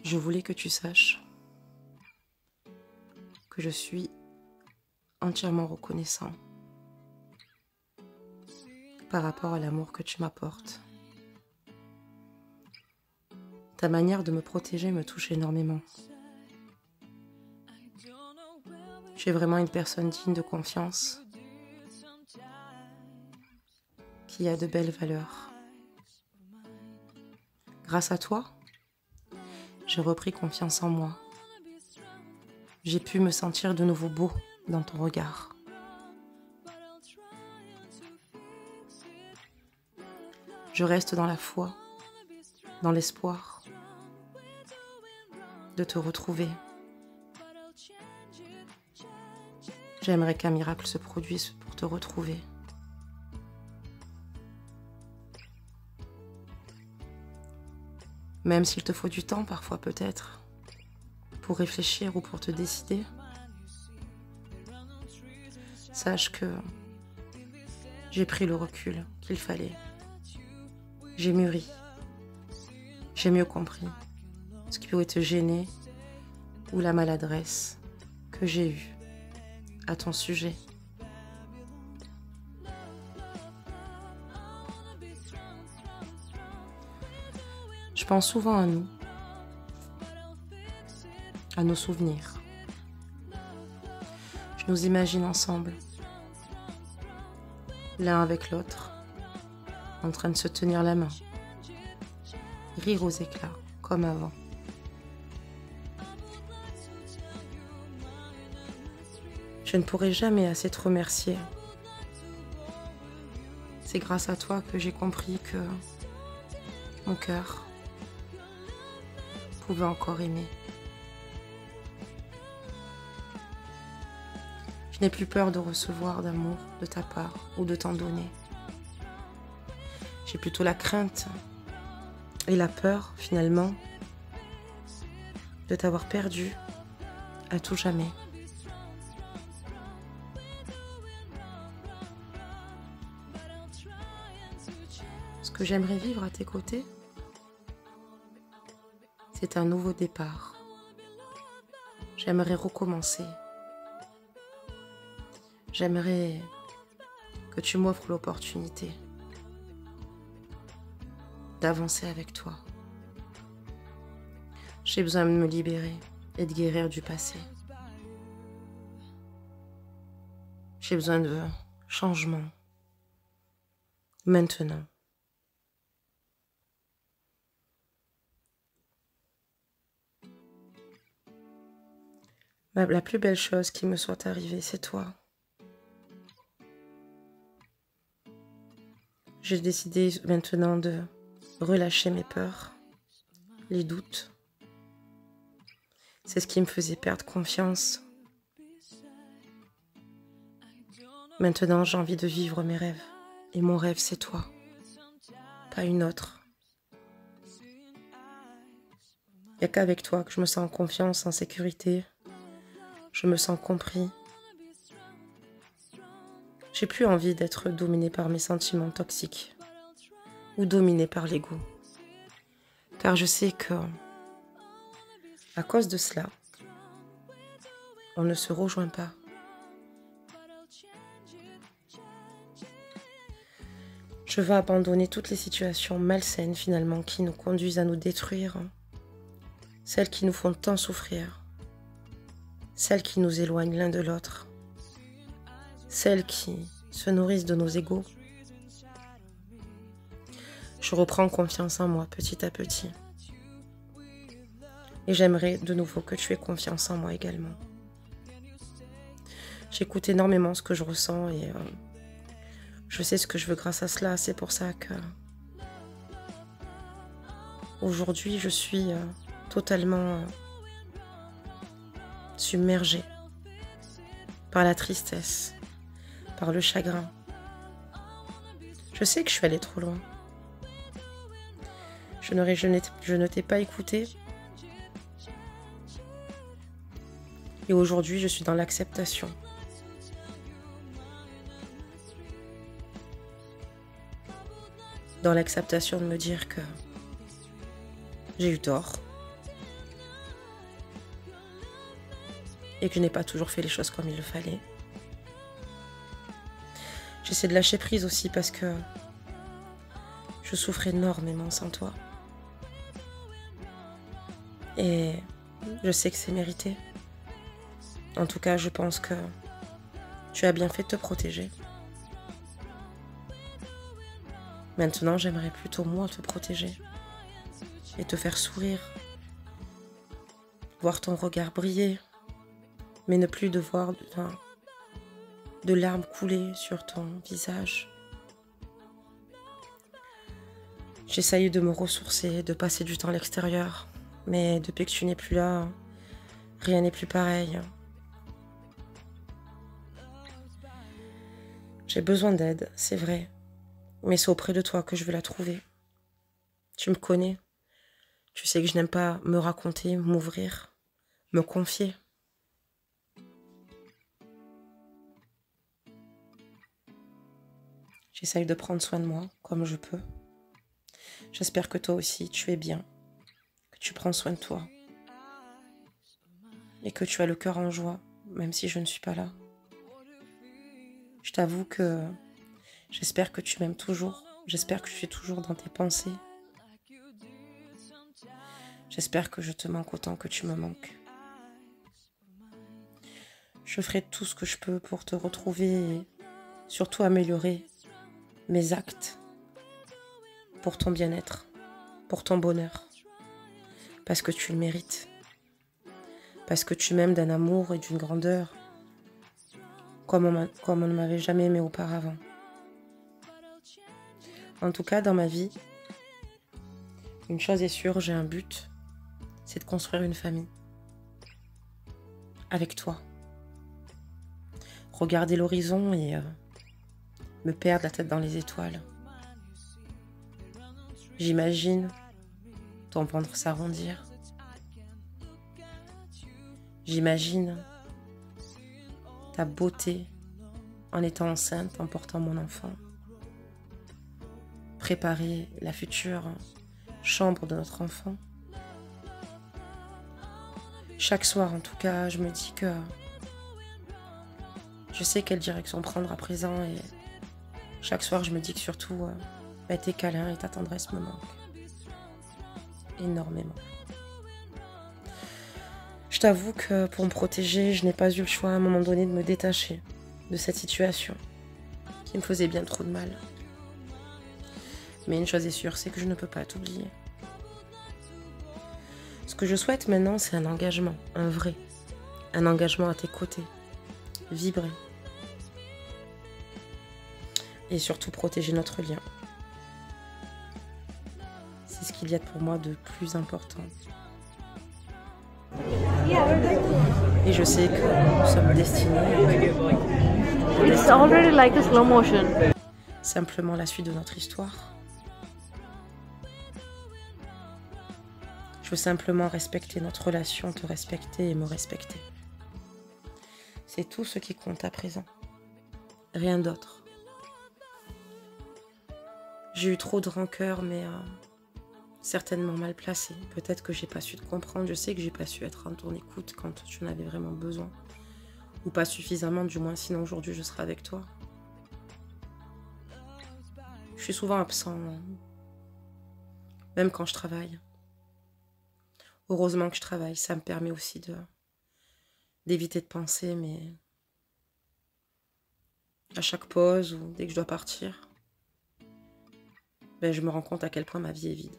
Je voulais que tu saches que je suis entièrement reconnaissant par rapport à l'amour que tu m'apportes. Ta manière de me protéger me touche énormément. Tu es vraiment une personne digne de confiance, qui a de belles valeurs. Grâce à toi, j'ai repris confiance en moi. J'ai pu me sentir de nouveau beau dans ton regard. Je reste dans la foi, dans l'espoir de te retrouver. J'aimerais qu'un miracle se produise pour te retrouver. Même s'il te faut du temps parfois peut-être, pour réfléchir ou pour te décider, sache que j'ai pris le recul qu'il fallait. J'ai mûri. J'ai mieux compris ce qui pouvait te gêner ou la maladresse que j'ai eue à ton sujet. Je pense souvent à nous, à nos souvenirs. Je nous imagine ensemble, l'un avec l'autre, en train de se tenir la main, rire aux éclats, comme avant. Je ne pourrai jamais assez te remercier. C'est grâce à toi que j'ai compris que mon cœur pouvait encore aimer. Je n'ai plus peur de recevoir d'amour de ta part ou de t'en donner. J'ai plutôt la crainte et la peur, finalement, de t'avoir perdu à tout jamais. Ce que j'aimerais vivre à tes côtés, c'est un nouveau départ. J'aimerais recommencer. J'aimerais que tu m'offres l'opportunité d'avancer avec toi. J'ai besoin de me libérer et de guérir du passé. J'ai besoin de changement. Maintenant. La plus belle chose qui me soit arrivée, c'est toi. J'ai décidé maintenant de relâcher mes peurs, les doutes. C'est ce qui me faisait perdre confiance. Maintenant, j'ai envie de vivre mes rêves. Et mon rêve, c'est toi, pas une autre. Il n'y a qu'avec toi que je me sens en confiance, en sécurité. Je me sens compris. J'ai plus envie d'être dominée par mes sentiments toxiques ou dominée par l'ego. Car je sais que, à cause de cela, on ne se rejoint pas. Je veux abandonner toutes les situations malsaines finalement qui nous conduisent à nous détruire, celles qui nous font tant souffrir, celles qui nous éloignent l'un de l'autre, celles qui se nourrissent de nos égos. Je reprends confiance en moi petit à petit. Et j'aimerais de nouveau que tu aies confiance en moi également. J'écoute énormément ce que je ressens et je sais ce que je veux grâce à cela. C'est pour ça que aujourd'hui je suis totalement submergée par la tristesse, par le chagrin. Je sais que je suis allée trop loin. Je ne t'ai pas écouté. Et aujourd'hui, je suis dans l'acceptation. Dans l'acceptation de me dire que j'ai eu tort, et que je n'ai pas toujours fait les choses comme il le fallait. J'essaie de lâcher prise aussi parce que je souffre énormément sans toi. Et je sais que c'est mérité. En tout cas, je pense que tu as bien fait de te protéger. Maintenant, j'aimerais plutôt moi te protéger et te faire sourire, voir ton regard briller, mais ne plus devoir de larmes couler sur ton visage. J'essaye de me ressourcer, de passer du temps à l'extérieur, mais depuis que tu n'es plus là, rien n'est plus pareil. J'ai besoin d'aide, c'est vrai, mais c'est auprès de toi que je veux la trouver. Tu me connais, tu sais que je n'aime pas me raconter, m'ouvrir, me confier. J'essaye de prendre soin de moi comme je peux. J'espère que toi aussi tu es bien, que tu prends soin de toi et que tu as le cœur en joie, même si je ne suis pas là. Je t'avoue que j'espère que tu m'aimes toujours, j'espère que je suis toujours dans tes pensées. J'espère que je te manque autant que tu me manques. Je ferai tout ce que je peux pour te retrouver et surtout améliorer mes actes pour ton bien-être, pour ton bonheur, parce que tu le mérites, parce que tu m'aimes d'un amour et d'une grandeur comme on ne m'avait jamais aimé auparavant. En tout cas, dans ma vie, une chose est sûre, j'ai un but, c'est de construire une famille. Avec toi. Regarder l'horizon et me perdre la tête dans les étoiles. J'imagine ton ventre s'arrondir. J'imagine ta beauté en étant enceinte, en portant mon enfant. Préparer la future chambre de notre enfant. Chaque soir, en tout cas, je me dis que je sais quelle direction prendre à présent et chaque soir, je me dis que surtout, tes câlins et ta tendresse me manquent énormément. Je t'avoue que pour me protéger, je n'ai pas eu le choix à un moment donné de me détacher de cette situation qui me faisait bien trop de mal. Mais une chose est sûre, c'est que je ne peux pas t'oublier. Ce que je souhaite maintenant, c'est un engagement, un vrai. Un engagement à tes côtés, vibrer. Et surtout protéger notre lien. C'est ce qu'il y a pour moi de plus important. Et je sais que nous sommes destinés. It's already like a slow motion. Simplement la suite de notre histoire. Je veux simplement respecter notre relation, te respecter et me respecter. C'est tout ce qui compte à présent. Rien d'autre. J'ai eu trop de rancœur, mais certainement mal placée. Peut-être que j'ai pas su te comprendre. Je sais que j'ai pas su être en ton écoute quand tu en avais vraiment besoin. Ou pas suffisamment, du moins, sinon aujourd'hui je serai avec toi. Je suis souvent absent, même quand je travaille. Heureusement que je travaille, ça me permet aussi d'éviter de penser, mais à chaque pause ou dès que je dois partir, je me rends compte à quel point ma vie est vide.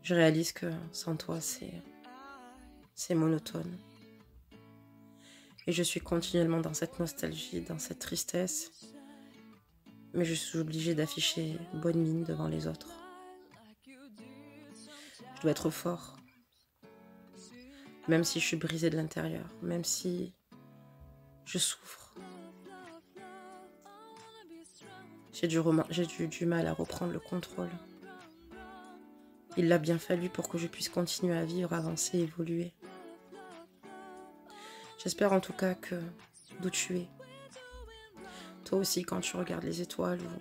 Je réalise que sans toi, c'est monotone. Et je suis continuellement dans cette nostalgie, dans cette tristesse, mais je suis obligée d'afficher bonne mine devant les autres. Je dois être fort, même si je suis brisée de l'intérieur, même si je souffre. J'ai du mal à reprendre le contrôle. Il l'a bien fallu pour que je puisse continuer à vivre, avancer, évoluer. J'espère en tout cas que d'où tu es, toi aussi quand tu regardes les étoiles ou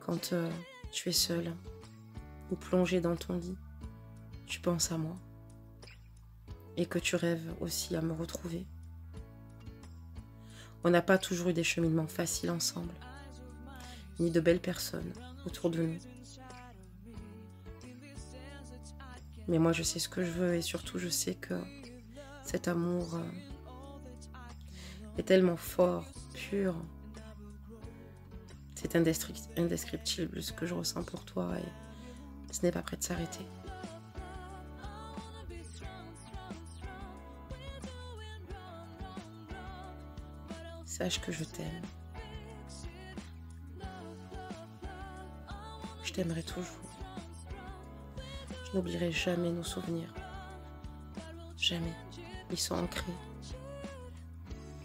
quand tu es seule ou plongée dans ton lit, tu penses à moi et que tu rêves aussi à me retrouver. On n'a pas toujours eu des cheminements faciles ensemble, ni de belles personnes autour de nous. Mais moi, je sais ce que je veux et surtout, je sais que cet amour est tellement fort, pur. C'est indescriptible ce que je ressens pour toi et ce n'est pas prêt de s'arrêter. Sache que je t'aime. Je t'aimerai toujours. Je n'oublierai jamais nos souvenirs. Jamais. Ils sont ancrés.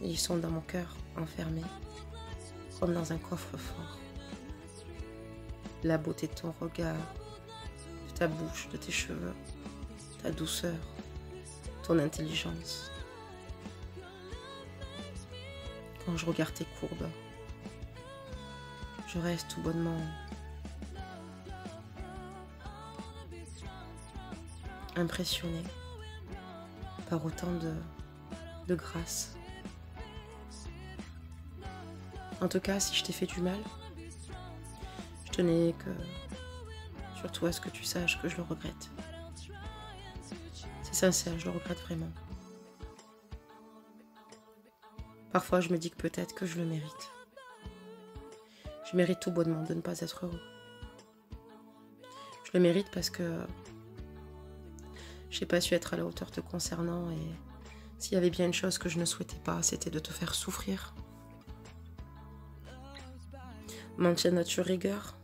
Et ils sont dans mon cœur, enfermés, comme dans un coffre-fort. La beauté de ton regard, de ta bouche, de tes cheveux, ta douceur, ton intelligence. Quand je regarde tes courbes, je reste tout bonnement impressionnée par autant de grâce. En tout cas, si je t'ai fait du mal, je tenais surtout à ce que tu saches que je le regrette. C'est sincère, je le regrette vraiment. Parfois, je me dis que peut-être que je le mérite. Je mérite tout bonnement de ne pas être heureux. Je le mérite parce que je n'ai pas su être à la hauteur te concernant et s'il y avait bien une chose que je ne souhaitais pas, c'était de te faire souffrir. Maintiens sur rigueur.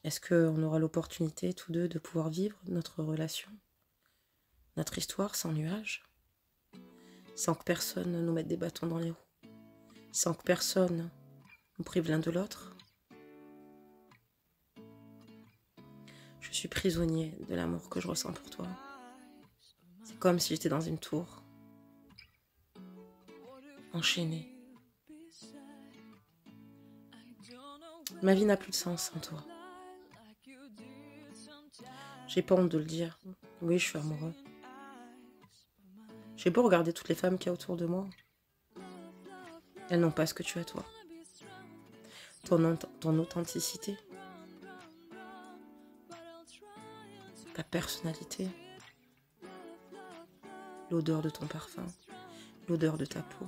Est-ce qu'on aura l'opportunité tous deux de pouvoir vivre notre relation, notre histoire sans nuages, sans que personne nous mette des bâtons dans les roues, sans que personne nous prive l'un de l'autre? Je suis prisonnier de l'amour que je ressens pour toi. C'est comme si j'étais dans une tour, enchaînée. Ma vie n'a plus de sens sans toi. J'ai pas honte de le dire. Oui, je suis amoureux. J'ai beau regarder toutes les femmes qu'il y a autour de moi. Elles n'ont pas ce que tu as toi. Ton authenticité. Ta personnalité. L'odeur de ton parfum. L'odeur de ta peau.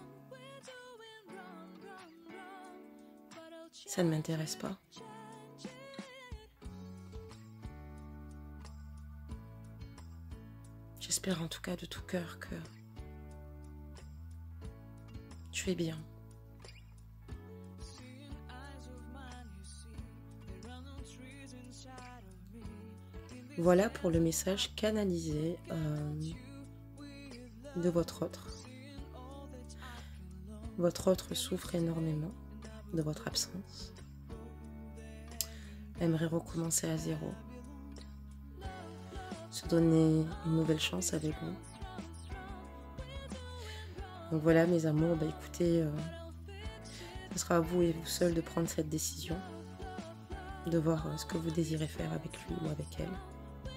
Ça ne m'intéresse pas. J'espère en tout cas de tout cœur que tu es bien. Voilà pour le message canalisé de votre autre. Votre autre souffre énormément de votre absence. Aimerait recommencer à zéro. Se donner une nouvelle chance avec vous. Donc voilà mes amours, écoutez, ce sera à vous et vous seul de prendre cette décision, de voir ce que vous désirez faire avec lui ou avec elle.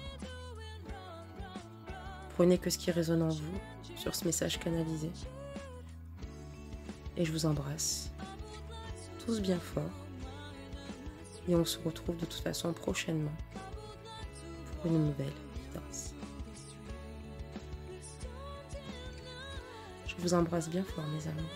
Prenez que ce qui résonne en vous sur ce message canalisé. Et je vous embrasse tous bien fort. Et on se retrouve de toute façon prochainement pour une nouvelle guidance. Je vous embrasse bien fort mes amis.